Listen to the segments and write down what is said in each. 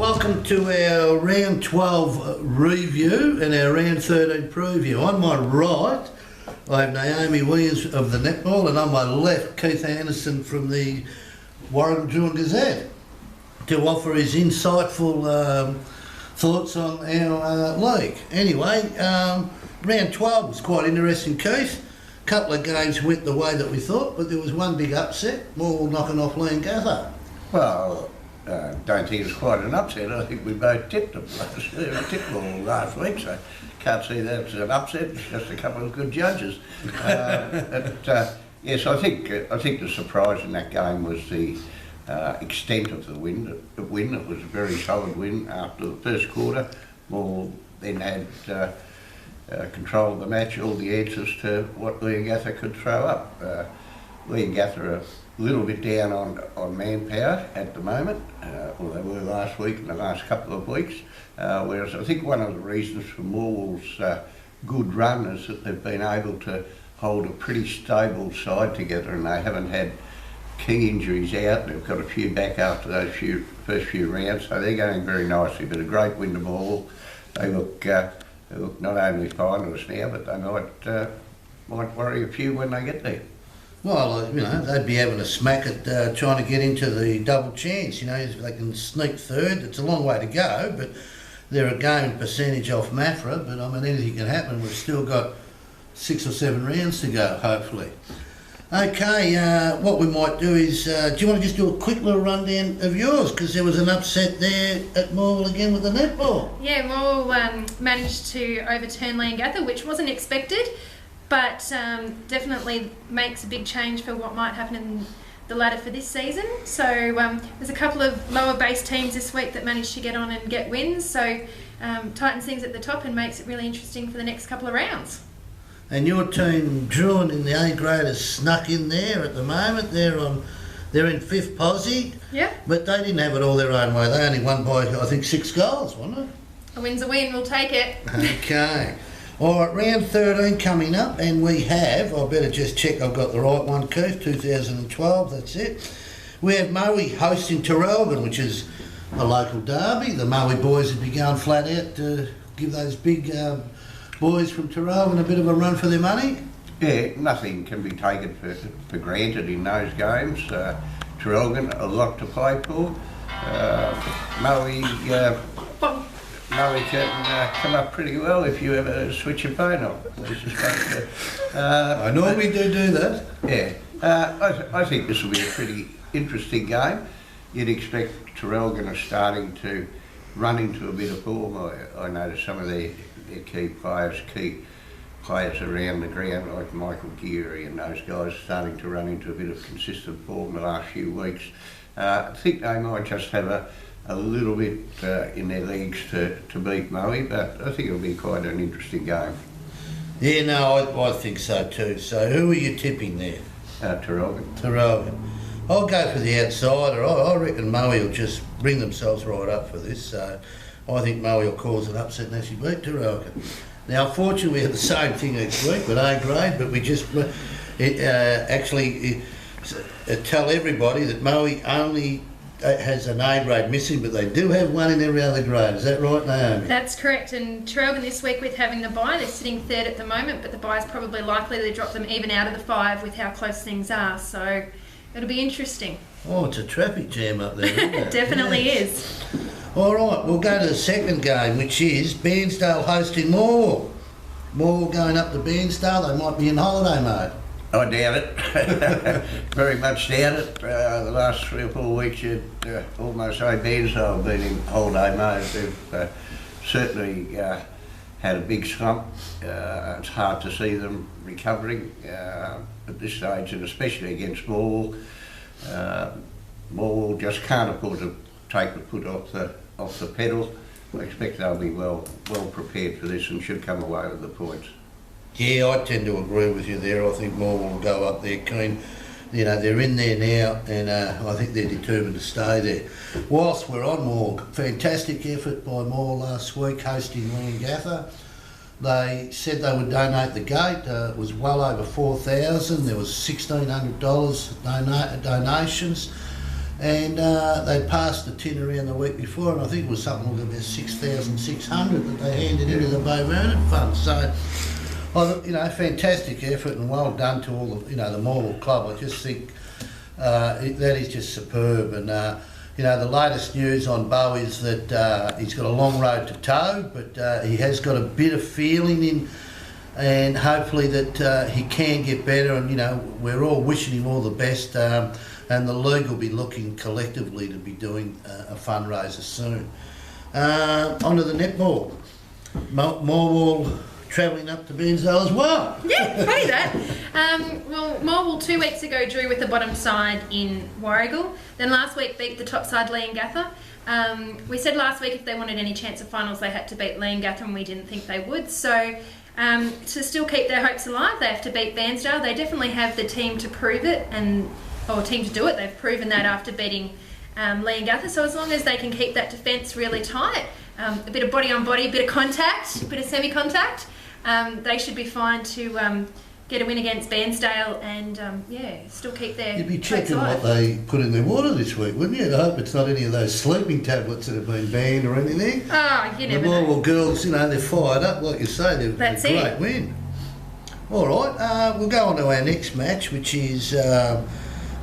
welcome to our round 12 review and our round 13 preview. On my right, I have Naomi Williams of the netball, and on my left, Keith Anderson from the Warren Druin Gazette to offer his insightful thoughts on our league. Anyway, round 12 was quite interesting, Keith. A couple of games went the way that we thought, but there was one big upset, Morwell knocking off Leongatha. Well, don't think it's quite an upset. I think we both tipped them last week, so can't see that as an upset. It's just a couple of good judges. Yes, I think the surprise in that game was the extent of the win. It was a very solid win after the first quarter. More then had control of the match, all the answers to what Leongatha could throw up. Leongatha are a little bit down on manpower at the moment, or they were last week and the last couple of weeks, whereas I think one of the reasons for Morwell's good run is that they've been able to hold a pretty stable side together, and they haven't had key injuries out. They've got a few back after those first few rounds, so they're going very nicely. But a great win to Morwell. They look not only finalists now, but they might worry a few when they get there. Well, they'd be having a smack at trying to get into the double chance. If they can sneak third, it's a long way to go, but they're a game percentage off Mafra. But anything can happen. We've still got 6 or 7 rounds to go, hopefully. Okay, what we might do is, do you want to just do a quick little rundown of yours? Because there was an upset there at Morwell again with the netball. Yeah, Morwell managed to overturn Leongatha, which wasn't expected, but definitely makes a big change for what might happen in the ladder for this season. So there's a couple of lower base teams this week that managed to get on and get wins, so tightens things at the top and makes it really interesting for the next couple of rounds. And your team, Druin in the A grade, has snuck in there at the moment. They're in 5th posse. Yeah. But they didn't have it all their own way. They only won by, I think, 6 goals, wasn't it? A win's a win, we'll take it. Okay. All right, round 13 coming up, and we have, I better just check I've got the right one, Keith, 2012, that's it. We have Moe hosting Terrelgan, which is a local derby. The Moe boys have been going flat out to give those big boys from Terrelgan a bit of a run for their money. Yeah, nothing can be taken for granted in those games. Terrelgan, a lot to play for. Moe can come up pretty well if you ever switch your phone off. I normally do that. Yeah, I think this will be a pretty interesting game. You'd expect Terrelgan are starting to run into a bit of form. I noticed some of their key players around the ground, like Michael Geary and those guys, starting to run into a bit of consistent form the last few weeks. I think they might just have a little bit in their legs to beat Moe, but I think it'll be quite an interesting game. Yeah, no, I think so too. So who are you tipping there? Terrelgan. I'll go for the outsider. I reckon Moe will just bring themselves right up for this. So I think Moe will cause an upset and actually beat Terrelgan. Now, unfortunately, we have the same thing each week with A grade, but we just tell everybody that Moe only has an A grade missing, but they do have one in every other grade. Is that right, Naomi? That's correct. And Terrelgan this week, with having the bye, they're sitting 3rd at the moment, but the bye is probably likely to drop them even out of the 5 with how close things are. So it'll be interesting. Oh, it's a traffic jam up there, isn't it? Definitely is. All right, we'll go to the second game, which is Bairnsdale hosting Morwell. Morwell going up to Bairnsdale. They might be in holiday mode. I doubt it. Very much doubt it. The last 3 or 4 weeks, you'd almost say Bairnsdale have been in holiday mode. They've certainly had a big slump. It's hard to see them recovering at this stage, and especially against Morwell. Morwell just can't afford to take the foot off the pedal. I expect they'll be well prepared for this and should come away with the points. Yeah, I tend to agree with you there. I think Morwell will go up there keen. They're in there now, and I think they're determined to stay there. Whilst we're on Morwell, fantastic effort by Morwell last week hosting Leongatha. They said they would donate the gate. It was well over 4,000. There was $1,600 donations. and they passed the tin around the week before, and I think it was something like about 6,600 that they handed into the Bow Vernon Fund. So, fantastic effort and well done to all the, the Morwell club. I just think that is just superb. And the latest news on Bo is that he's got a long road to toe, but he has got a bit of feeling in, and hopefully that he can get better. And we're all wishing him all the best. And the league will be looking collectively to be doing a fundraiser soon. Onto the netball. Morwell travelling up to Bairnsdale as well. Yeah, funny that. Morwell 2 weeks ago drew with the bottom side in Warragul. Then last week beat the top side Leongatha. We said last week if they wanted any chance of finals they had to beat Leongatha, and we didn't think they would. So to still keep their hopes alive, they have to beat Bairnsdale. They definitely have the team to prove it, or team to do it. They've proven that after beating Leongatha. So as long as they can keep that defence really tight, a bit of body on body, a bit of contact, a bit of semi-contact, they should be fine to get a win against Bairnsdale and still keep their You'd be hopes checking alive. what they put in their water this week, wouldn't you? I hope it's not any of those sleeping tablets that have been banned or anything. Oh, you never The know. Morwell girls, they're fired up, like you say. They're That's a great it. win. All right, we'll go on to our next match, which is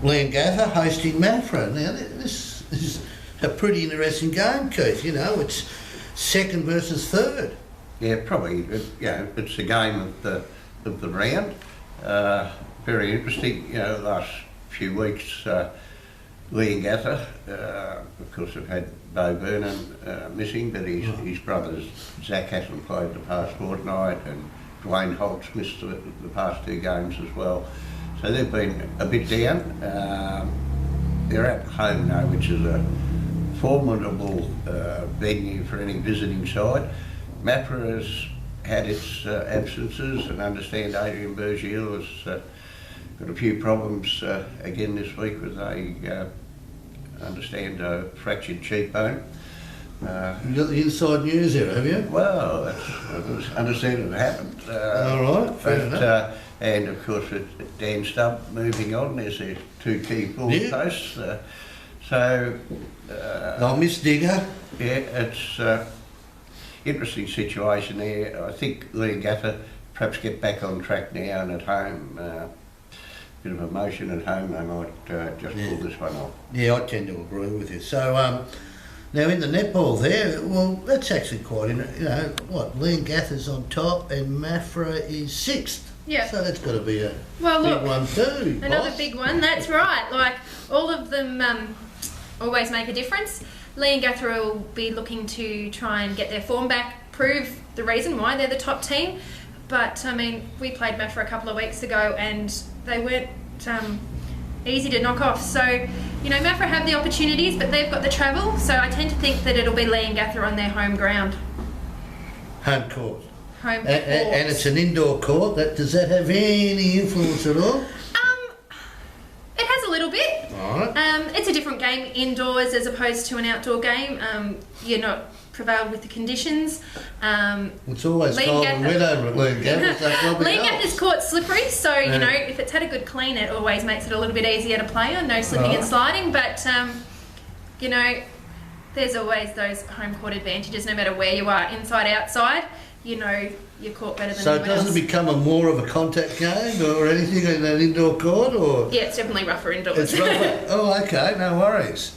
Leongatha hosting Mafra. Now, this is a pretty interesting game, Keith. It's second versus third. Yeah, probably. It's the game of the round. Very interesting. The last few weeks, Leongatha, of course, have had Bow Vernon missing, but his brothers Zach hasn't played the past fortnight, and Dwayne Holt's missed the past 2 games as well. So they've been a bit down. They're at home now, which is a formidable venue for any visiting side. Mafra has had its absences, and understand Adrian Bergil has got a few problems again this week with a fractured cheekbone. You've got the inside news there, have you? Well, that's understand it happened. All right, fair enough. And of course, with Dan Stubb moving on, there's their 2 key forward posts. They'll miss Digger. Yeah, it's interesting situation there. I think Leongatha perhaps get back on track now, and at home, bit of emotion at home, they might just pull this one off. Yeah, I tend to agree with you. So, now in the netball there, well, that's actually quite, Leongatha's on top and Mafra is 6th. Yeah. So that's got to be a Well, big look, one too. another boss. big one, that's right. Like, all of them always make a difference. Leongatha will be looking to try and get their form back, prove the reason why they're the top team. But, we played Mafra a couple of weeks ago and they weren't easy to knock off. So, Mafra have the opportunities, but they've got the travel. So I tend to think that it'll be Leongatha on their home ground. Home court. Home court. And it's an indoor court. Does that have any influence at all? It has a little bit. All right. It's a different game indoors as opposed to an outdoor game. You're not prevailed with the conditions. It's always cold and wet over at Leongatha, so probably Leongatha's court's slippery, so if it's had a good clean, it always makes it a little bit easier to play on. No slipping and sliding, but there's always those home court advantages, no matter where you are, inside, outside. Your court better than So anyone does else. it become more of a contact game or anything in an indoor court, or? Yeah, it's definitely rougher indoors. It's rougher. Oh, okay, no worries.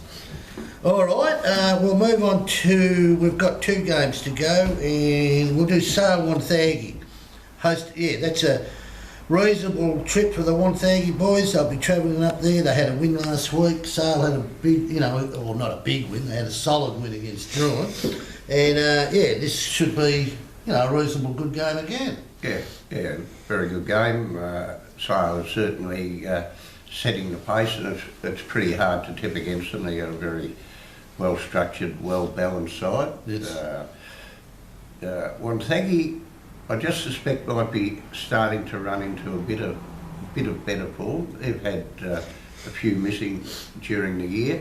All right, we'll move on to, we've got 2 games to go, and we'll do Sale Wonthaggi. That's a reasonable trip for the Wonthaggi boys. They'll be travelling up there. They had a win last week. Sale had a big, well, not a big win, they had a solid win against Druin. And this should be, a reasonable good game again. Yeah, very good game. Sale is certainly setting the pace, and it's pretty hard to tip against them. They've got a very well-structured, well-balanced side. Yes. Wonthaggi, I just suspect might be starting to run into a bit of better form. They've had a few missing during the year.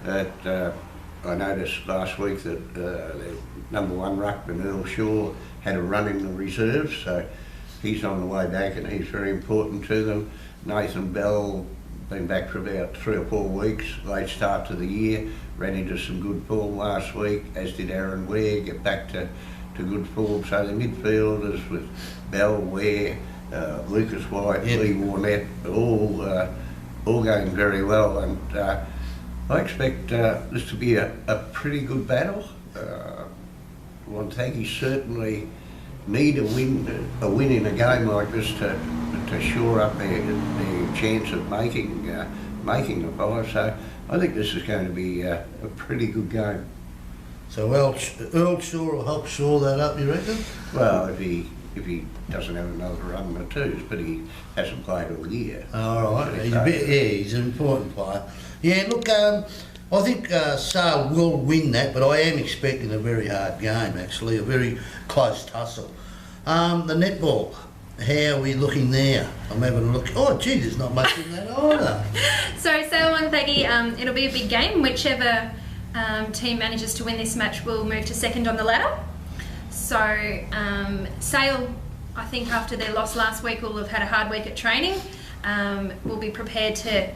I noticed last week that their number 1 ruckman, Earl Shaw, had a run in the reserves, so he's on the way back and he's very important to them. Nathan Bell been back for about 3 or 4 weeks, late start to the year, ran into some good form last week, as did Aaron Ware, get back to good form. So the midfielders with Bell, Ware, Lucas White, Lee Warnett, all going very well, and I expect this to be a pretty good battle. Wonthaggi certainly need a win in a game like this to shore up their chance of making the five. So I think this is going to be a pretty good game. So Earl Shaw will help shore that up, you reckon? Well, if he doesn't have another run in the twos, but he hasn't played all year. All right, he's an important player. Yeah, look, I think Sale will win that, but I am expecting a very hard game, actually, a very close tussle. The netball, how are we looking there? I'm having a look. Oh, gee, there's not much in that either. So Sale Wonthaggi, it'll be a big game. Whichever team manages to win this match will move to second on the ladder. So Sale, I think after their loss last week, will have had a hard week at training. Will be prepared to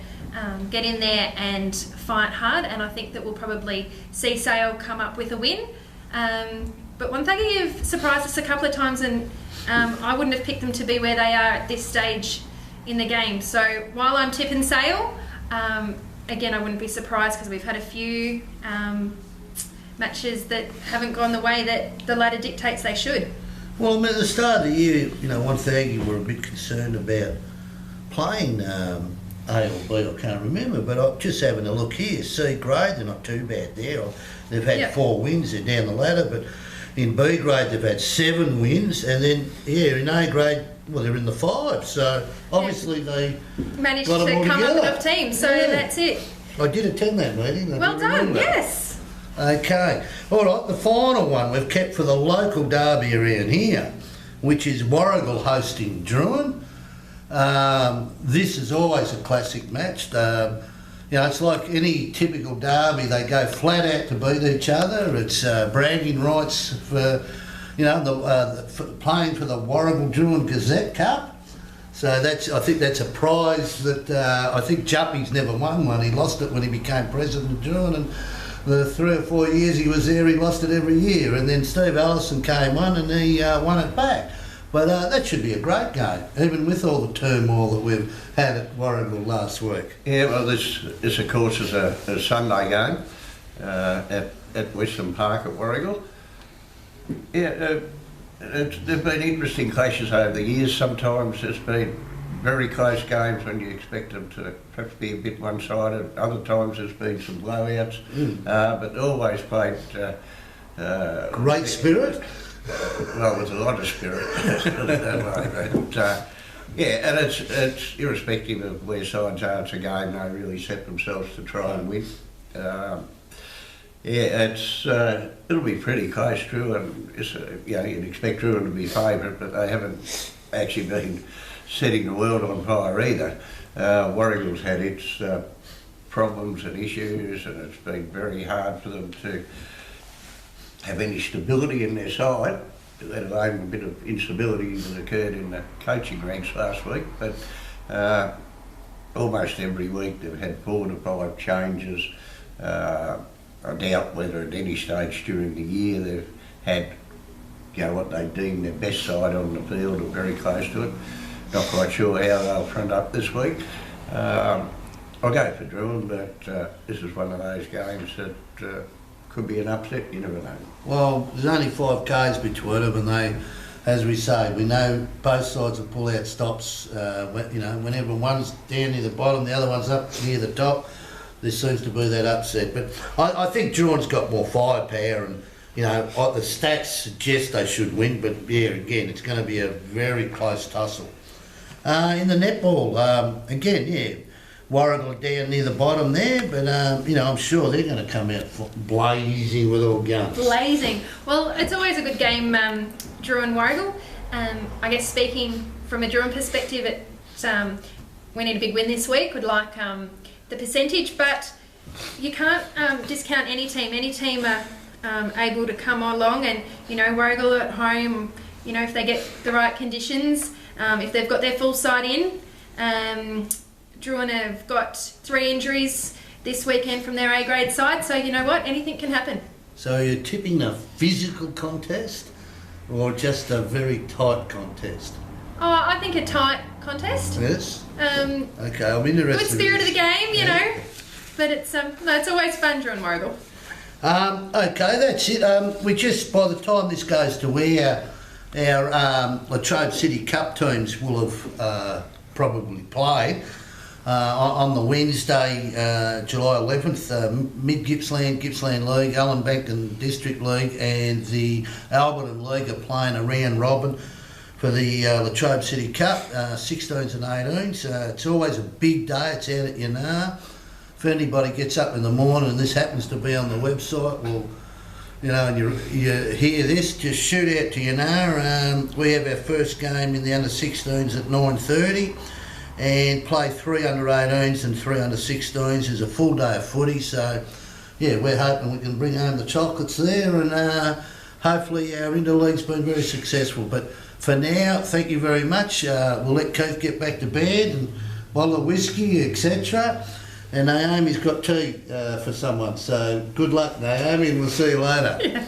get in there and fight hard, and I think that we'll probably see Sale come up with a win. But Wonthaggi have surprised us a couple of times, and I wouldn't have picked them to be where they are at this stage in the game. So while I'm tipping Sale, again, I wouldn't be surprised because we've had a few matches that haven't gone the way that the ladder dictates they should. Well, I mean, at the start of the year, Wonthaggi were a bit concerned about playing A or B, I can't remember, but I'm just having a look here. C grade, they're not too bad there. They've had 4 wins, they're down the ladder, but in B grade they've had 7 wins, and then, in A grade, well, they're in the 5, so obviously they managed got to them all come together. up enough teams, so that's it. I did attend that meeting. Well done, yes. Okay, all right, the final one we've kept for the local derby around here, which is Warrigal hosting Druin. This is always a classic match. It's like any typical derby. They go flat out to beat each other. It's bragging rights for, for playing for the Warrigal Druin Gazette Cup. So I think that's a prize that I think Juppy's never won one. He lost it when he became president of Druin, and the 3 or 4 years he was there, he lost it every year. And then Steve Allison came on and he won it back. But that should be a great game, even with all the turmoil that we've had at Warrigal last week. Yeah, well, this of course is a Sunday game at Western Park at Warrigal. Yeah, there've been interesting clashes over the years. Sometimes there's been very close games when you expect them to perhaps be a bit one-sided. Other times there's been some blowouts, but always played... great spirit. Well, with a lot of spirit. But, and it's irrespective of where sides are, it's a game they really set themselves to try and win. It'll be pretty close, Drew, and you'd expect Drew to be favourite, but they haven't actually been setting the world on fire either. Warrigal's had its problems and issues, and it's been very hard for them to have any stability in their side, let alone a bit of instability that occurred in the coaching ranks last week. But almost every week they've had 4 to 5 changes. I doubt whether at any stage during the year they've had what they deem their best side on the field or very close to it. Not quite sure how they'll front up this week. I'll go for Druin, but this is one of those games that could be an upset, you never know. Well, there's only 5 Ks between them, and they, as we say, we know both sides will pull out stops. Whenever one's down near the bottom, the other one's up near the top, there seems to be that upset. But I think Druin's got more firepower, and the stats suggest they should win. But again, it's going to be a very close tussle. In the netball, Warrigal down near the bottom there, but I'm sure they're going to come out blazing with all guns. Blazing. Well, it's always a good game, Druin Warrigal. I guess speaking from a Druin perspective, we need a big win this week. Would like the percentage, but you can't discount any team. Any team are able to come along, and Warrigal at home. If they get the right conditions, if they've got their full side in. Druin have got 3 injuries this weekend from their A-grade side, so you know what, anything can happen. So you're tipping a physical contest or just a very tight contest? Oh, I think a tight contest. Yes? Okay, I'm interested. Good spirit of the game, you know, but it's no, it's always fun during Warragul. Okay, that's it. We just, by the time this goes to air, our Latrobe City Cup teams will have probably played. On the Wednesday, July 11th, Mid-Gippsland, Gippsland League, Allenbank District League and the Alberton League are playing a round robin for the Latrobe City Cup, 16s and 18s. It's always a big day, it's out at Yanar. If anybody gets up in the morning and this happens to be on the website, well, you know, and you hear this, just shoot out to Yanar. We have our first game in the under-16s at 9:30. And play 3 under-18s and 3 under-16s. There's a full day of footy, so yeah, we're hoping we can bring home the chocolates there, and hopefully our interleague's been very successful. But for now, thank you very much. We'll let Keith get back to bed and bottle of whiskey, etc. And Naomi's got tea for someone, so good luck, Naomi, and we'll see you later. Yeah.